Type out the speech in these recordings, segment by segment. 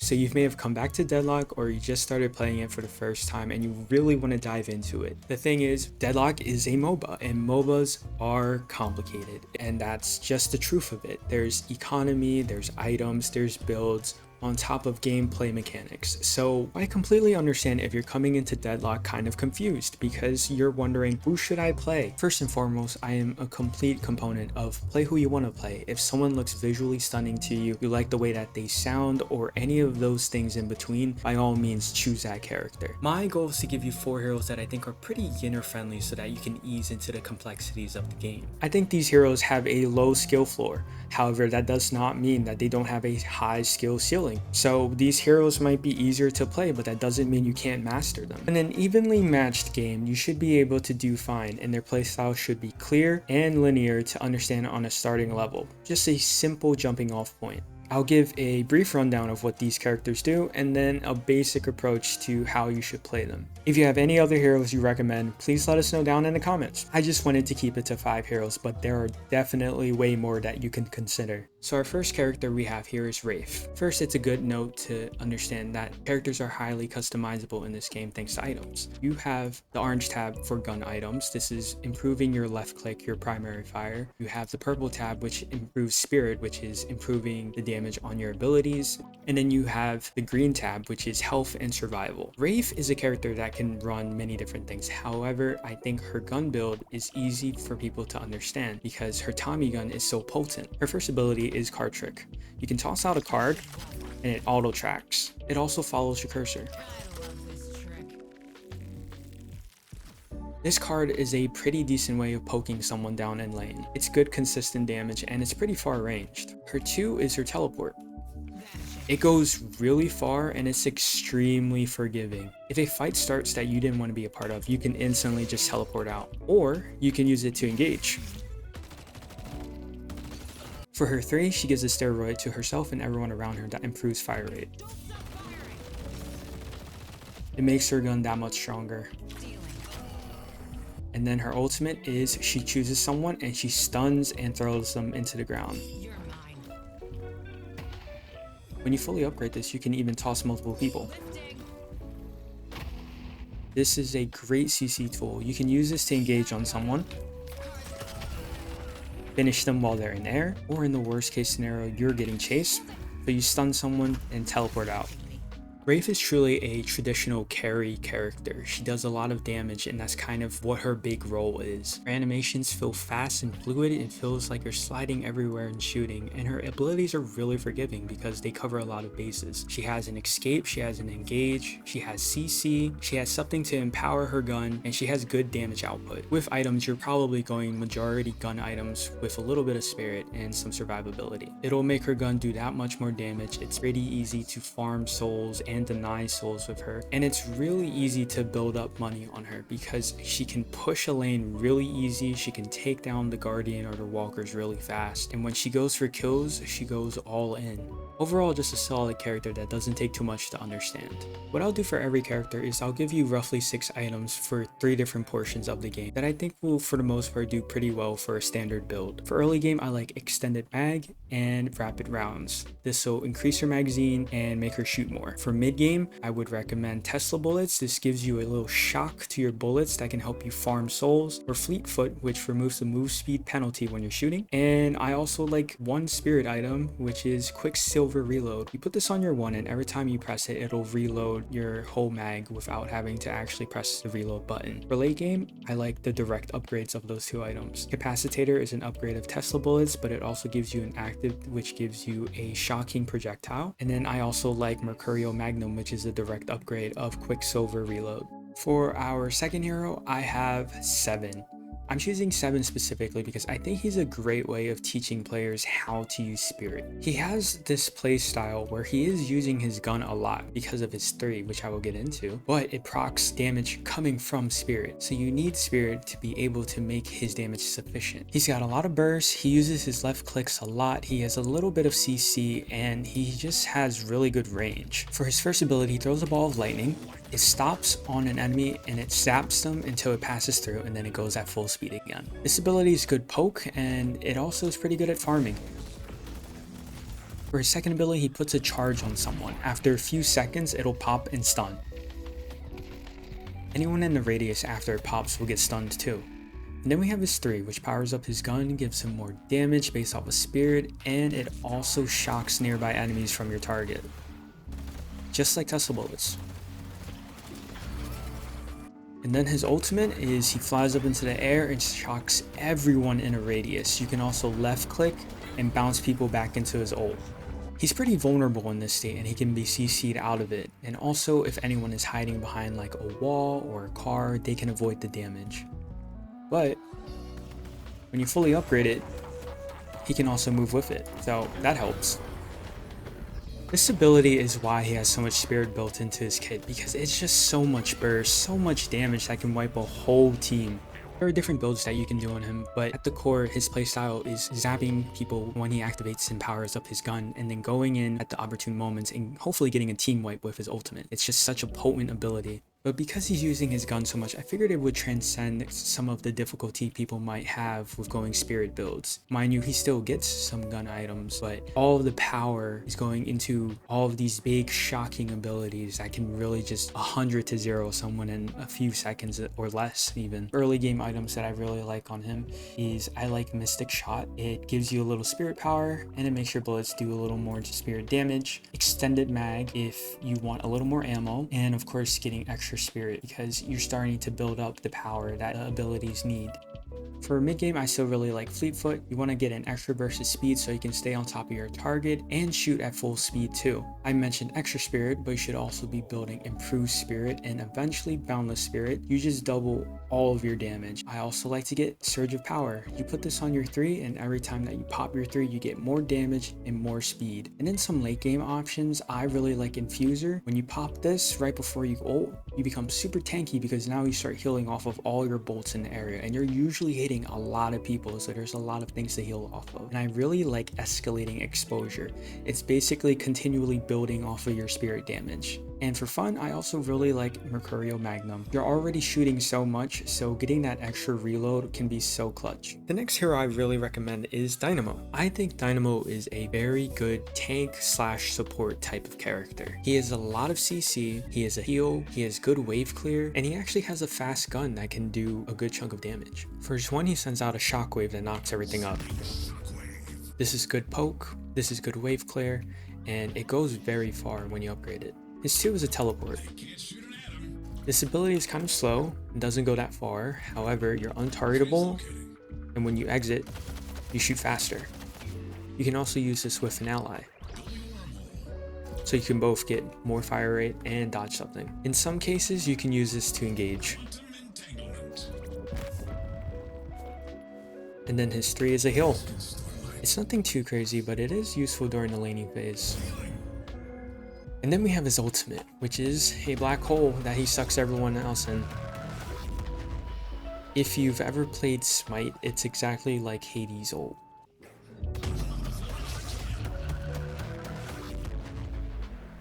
So you may have come back to Deadlock, or you just started playing it for the first time and you really want to dive into it. The thing is, Deadlock is a MOBA and MOBAs are complicated, and that's just the truth of it. There's economy, there's items, there's builds, on top of gameplay mechanics. So I completely understand if you're coming into Deadlock kind of confused, because you're wondering, who should I play? First and foremost, I am a complete component of play who you want to play. If someone looks visually stunning to you, you like the way that they sound, or any of those things in between, by all means choose that character. My goal is to give you 4 heroes that I think are pretty beginner friendly so that you can ease into the complexities of the game. I think these heroes have a low skill floor. However, that does not mean that they don't have a high skill ceiling. So these heroes might be easier to play, but that doesn't mean you can't master them. In an evenly matched game, you should be able to do fine, and their playstyle should be clear and linear to understand on a starting level. Just a simple jumping off point. I'll give a brief rundown of what these characters do, and then a basic approach to how you should play them. If you have any other heroes you recommend, please let us know down in the comments. I just wanted to keep it to 5 heroes, but there are definitely way more that you can consider. So our first character we have here is Wraith. First, it's a good note to understand that characters are highly customizable in this game thanks to items. You have the orange tab for gun items. This is improving your left click, your primary fire. You have the purple tab, which improves spirit, which is improving the damage on your abilities. And then you have the green tab, which is health and survival. Wraith is a character that can run many different things. However, I think her gun build is easy for people to understand because her Tommy gun is so potent. Her first ability is card trick. You can toss out a card and it auto tracks. It also follows your cursor. This card is a pretty decent way of poking someone down in lane. It's good consistent damage and it's pretty far ranged. Her 2 is her teleport. It goes really far and it's extremely forgiving. If a fight starts that you didn't want to be a part of, you can instantly just teleport out, or you can use it to engage. For her 3, she gives a steroid to herself and everyone around her that improves fire rate. It makes her gun that much stronger. And then her ultimate is she chooses someone and she stuns and throws them into the ground. When you fully upgrade this, you can even toss multiple people. This is a great CC tool. You can use this to engage on someone, finish them while they're in air, or in the worst case scenario, you're getting chased, so you stun someone and teleport out. Wraith is truly a traditional carry character. She does a lot of damage and that's kind of what her big role is. Her animations feel fast and fluid. It feels like you're sliding everywhere and shooting, and her abilities are really forgiving because they cover a lot of bases. She has an escape, she has an engage, she has CC, she has something to empower her gun, and she has good damage output. With items, you're probably going majority gun items with a little bit of spirit and some survivability. It'll make her gun do that much more damage. It's pretty easy to farm souls and deny souls with her, and it's really easy to build up money on her because she can push a lane really easy. She can take down the guardian or the walkers really fast, and when she goes for kills, she goes all in. Overall, just a solid character that doesn't take too much to understand. What I'll do for every character is I'll give you roughly 6 items for 3 different portions of the game that I think will for the most part do pretty well for a standard build. For early game, I like extended mag and rapid rounds. This will increase her magazine and make her shoot more. For mid game, I would recommend Tesla bullets. This gives you a little shock to your bullets that can help you farm souls, or fleet foot, which removes the move speed penalty when you're shooting. And I also like one spirit item, which is quicksilver reload. You put this on your 1 and every time you press it, it'll reload your whole mag without having to actually press the reload button. For late game, I like the direct upgrades of those 2 items. Capacitator is an upgrade of Tesla bullets, but it also gives you an active, which gives you a shocking projectile. And then I also like Mercurial Magnum, which is a direct upgrade of Quicksilver Reload. For our second hero, I have 7. I'm choosing 7 specifically because I think he's a great way of teaching players how to use spirit. He has this play style where he is using his gun a lot because of his 3, which I will get into, but it procs damage coming from spirit. So you need spirit to be able to make his damage sufficient. He's got a lot of bursts, he uses his left clicks a lot, he has a little bit of CC, and he just has really good range. For his first ability, he throws a ball of lightning. It stops on an enemy and it zaps them until it passes through, and then it goes at full speed again. This ability is good poke, and it also is pretty good at farming. For his second ability, he puts a charge on someone. After a few seconds, it'll pop and stun. Anyone in the radius after it pops will get stunned too. And then we have his 3, which powers up his gun, gives him more damage based off of spirit, and it also shocks nearby enemies from your target. Just like Tesla bullets. And then his ultimate is he flies up into the air and shocks everyone in a radius. You can also left click and bounce people back into his ult. He's pretty vulnerable in this state and he can be CC'd out of it. And also if anyone is hiding behind like a wall or a car, they can avoid the damage. But when you fully upgrade it, he can also move with it. So that helps. This ability is why he has so much spirit built into his kit, because it's just so much burst, so much damage that can wipe a whole team. There are different builds that you can do on him, but at the core, his playstyle is zapping people when he activates and powers up his gun, and then going in at the opportune moments and hopefully getting a team wipe with his ultimate. It's just such a potent ability. But because he's using his gun so much, I figured it would transcend some of the difficulty people might have with going spirit builds. Mind you, he still gets some gun items, but all of the power is going into all of these big shocking abilities that can really just 100 to 0 someone in a few seconds or less even. Early game items that I really like on him is I like Mystic Shot. It gives you a little spirit power and it makes your bullets do a little more spirit damage. Extended mag if you want a little more ammo, and of course getting extra spirit because you're starting to build up the power that the abilities need. For mid game, I still really like Fleet Foot. You want to get an extra burst of speed so you can stay on top of your target and shoot at full speed too. I mentioned extra spirit, but you should also be building improved spirit and eventually boundless spirit. You just double all of your damage. I also like to get Surge of Power. You put this on your 3 and every time that you pop your 3, you get more damage and more speed. And then some late game options, I really like Infuser. When you pop this right before you ult, you become super tanky because now you start healing off of all your bolts in the area and you're usually hitting a lot of people, so there's a lot of things to heal off of. And I really like escalating exposure. It's basically continually building off of your spirit damage. And for fun, I also really like Mercurial Magnum. You're already shooting so much, so getting that extra reload can be so clutch. The next hero I really recommend is Dynamo. I think Dynamo is a very good tank slash support type of character. He has a lot of CC, he has a heal, he has good wave clear, and he actually has a fast gun that can do a good chunk of damage. For his 1, he sends out a shockwave that knocks everything up. This is good poke, this is good wave clear, and it goes very far when you upgrade it. His 2 is a teleport. This ability is kind of slow and doesn't go that far. However, you're untargetable, and when you exit, you shoot faster. You can also use this with an ally, so you can both get more fire rate and dodge something. In some cases, you can use this to engage. And then his 3 is a heal. It's nothing too crazy, but it is useful during the laning phase. And then we have his ultimate, which is a black hole that he sucks everyone else in. If you've ever played Smite, it's exactly like Hades' ult.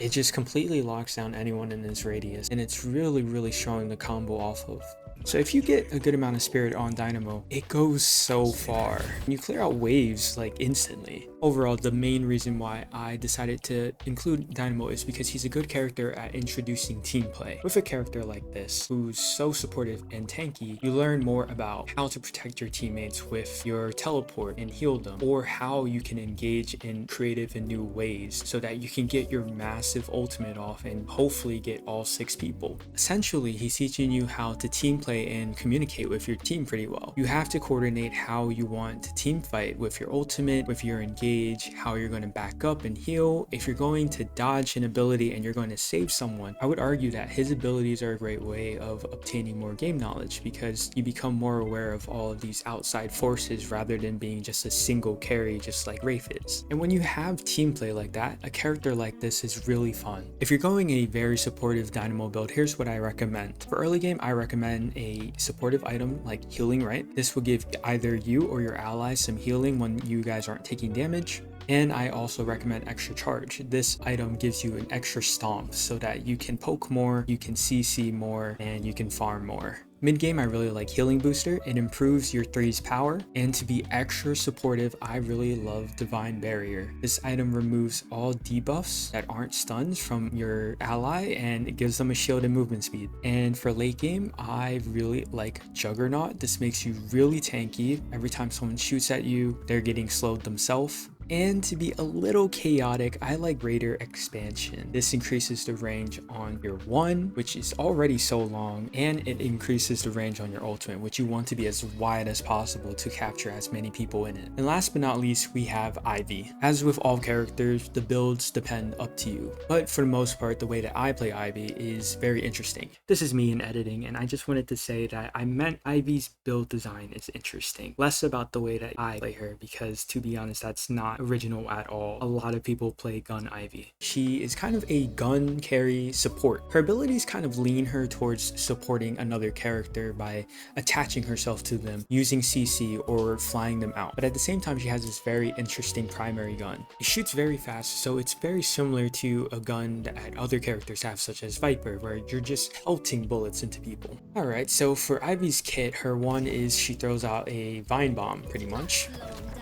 It just completely locks down anyone in this radius, and it's really showing the combo off of. So if you get a good amount of spirit on Dynamo, it goes so far. You clear out waves like instantly. Overall, the main reason why I decided to include Dynamo is because he's a good character at introducing team play. With a character like this, who's so supportive and tanky, you learn more about how to protect your teammates with your teleport and heal them, or how you can engage in creative and new ways so that you can get your massive ultimate off and hopefully get all 6 people. Essentially, he's teaching you how to team play and communicate with your team pretty well. You have to coordinate how you want to team fight with your ultimate, with your engage, how you're going to back up and heal. If you're going to dodge an ability and you're going to save someone, I would argue that his abilities are a great way of obtaining more game knowledge because you become more aware of all of these outside forces rather than being just a single carry just like Wraith is. And when you have team play like that, a character like this is really fun. If you're going a very supportive Dynamo build, here's what I recommend. For early game, I recommend a supportive item like Healing Right. This will give either you or your allies some healing when you guys aren't taking damage. And I also recommend Extra Charge. This item gives you an extra stomp so that you can poke more, you can CC more, and you can farm more. Mid game, I really like Healing Booster. It improves your 3's power, and to be extra supportive, I really love Divine Barrier. This item removes all debuffs that aren't stuns from your ally, and it gives them a shield and movement speed. And for late game, I really like Juggernaut. This makes you really tanky. Every time someone shoots at you, they're getting slowed themselves. And to be a little chaotic, I like Raider Expansion. This increases the range on your 1, which is already so long, and it increases the range on your ultimate, which you want to be as wide as possible to capture as many people in it. And last but not least, we have Ivy. As with all characters, the builds depend up to you, but for the most part, the way that I play Ivy is very interesting. This is me in editing, and I just wanted to say that I meant Ivy's build design is interesting, less about the way that I play her, because to be honest, that's not original at all. A lot of people play Gun Ivy. She is kind of a gun carry support. Her abilities kind of lean her towards supporting another character by attaching herself to them, using CC or flying them out. But at the same time, she has this very interesting primary gun. It shoots very fast, so it's very similar to a gun that other characters have, such as Viper, where you're just pelting bullets into people. Alright, so for Ivy's kit, her one is she throws out a Vine Bomb, pretty much.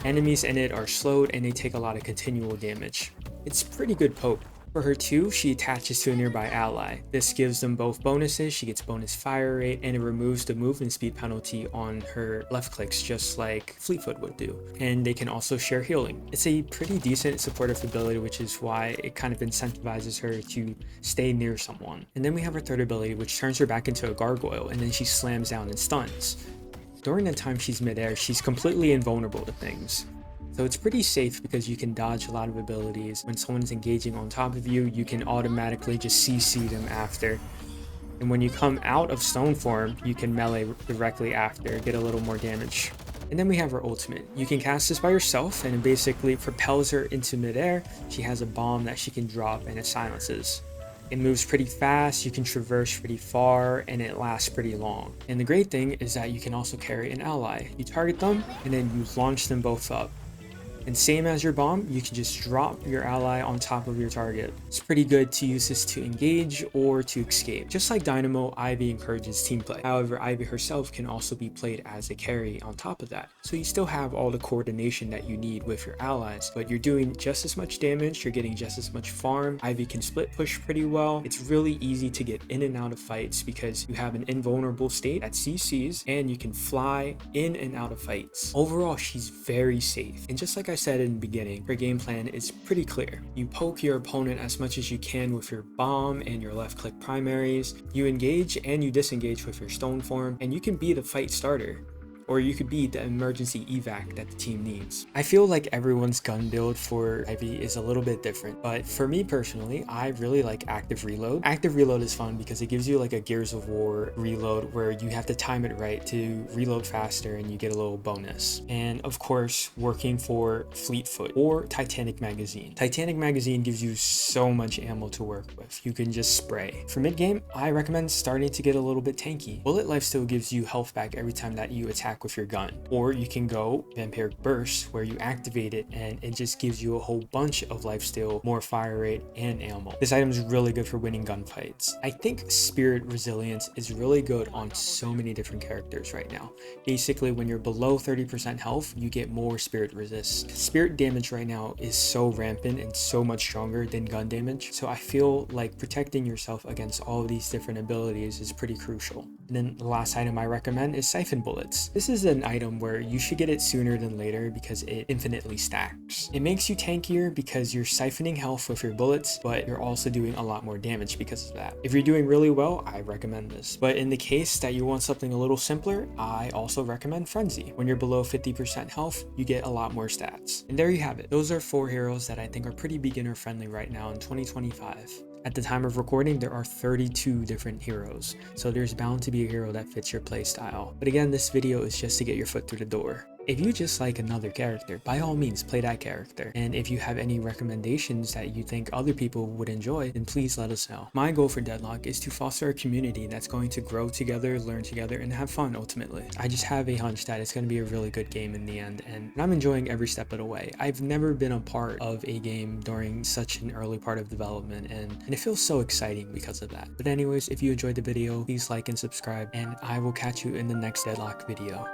Enemies in it are slowed and they take a lot of continual damage. It's pretty good poke. For her 2, she attaches to a nearby ally. This gives them both bonuses. She gets bonus fire rate, and it removes the movement speed penalty on her left clicks, just like Fleetfoot would do. And they can also share healing. It's a pretty decent supportive ability, which is why it kind of incentivizes her to stay near someone. And then we have her 3rd ability, which turns her back into a gargoyle, and then she slams down and stuns. During the time she's midair, she's completely invulnerable to things. So it's pretty safe because you can dodge a lot of abilities. When someone's engaging on top of you, you can automatically just CC them after. And when you come out of stone form, you can melee directly after, get a little more damage. And then we have her ultimate. You can cast this by yourself and it basically propels her into midair. She has a bomb that she can drop and it silences. It moves pretty fast, you can traverse pretty far, and it lasts pretty long. And the great thing is that you can also carry an ally. You target them, and then you launch them both up. And same as your bomb, you can just drop your ally on top of your target. It's pretty good to use this to engage or to escape. Just like Dynamo, Ivy encourages team play. However, Ivy herself can also be played as a carry on top of that. So you still have all the coordination that you need with your allies, but you're doing just as much damage, you're getting just as much farm. Ivy can split push pretty well. It's really easy to get in and out of fights because you have an invulnerable state at CCs and you can fly in and out of fights. Overall, she's very safe. And just like I said in the beginning, her game plan is pretty clear. You poke your opponent as much as you can with your bomb and your left click primaries. You engage and you disengage with your stone form, and you can be the fight starter. Or you could be the emergency evac that the team needs. I feel like everyone's gun build for Ivy is a little bit different, but for me personally, I really like active reload. Active reload is fun because it gives you like a Gears of War reload where you have to time it right to reload faster and you get a little bonus. And of course, working for Fleetfoot or Titanic Magazine. Titanic Magazine gives you so much ammo to work with. You can just spray. For mid game, I recommend starting to get a little bit tanky. Bullet lifesteal gives you health back every time that you attack with your gun, or you can go Vampiric Burst where you activate it and it just gives you a whole bunch of lifesteal, more fire rate, and ammo. This item is really good for winning gunfights. I think Spirit Resilience is really good on so many different characters right now. Basically, when you're below 30% health, you get more Spirit Resist. Spirit damage right now is so rampant and so much stronger than gun damage, so I feel like protecting yourself against all of these different abilities is pretty crucial. And then the last item I recommend is Siphon Bullets. This is an item where you should get it sooner than later because it infinitely stacks. It makes you tankier because you're siphoning health with your bullets, but you're also doing a lot more damage because of that. If you're doing really well, I recommend this. But in the case that you want something a little simpler, I also recommend Frenzy. When you're below 50% health, you get a lot more stats. And there you have it. Those are 4 heroes that I think are pretty beginner friendly right now in 2025. At the time of recording, there are 32 different heroes, so there's bound to be a hero that fits your playstyle. But again, this video is just to get your foot through the door. If you just like another character, by all means play that character. And if you have any recommendations that you think other people would enjoy, then please let us know. My goal for Deadlock is to foster a community that's going to grow together, learn together, and have fun ultimately. I just have a hunch that it's going to be a really good game in the end, and I'm enjoying every step of the way. I've never been a part of a game during such an early part of development, and it feels so exciting because of that. But anyways, if you enjoyed the video, please like and subscribe, and I will catch you in the next Deadlock video.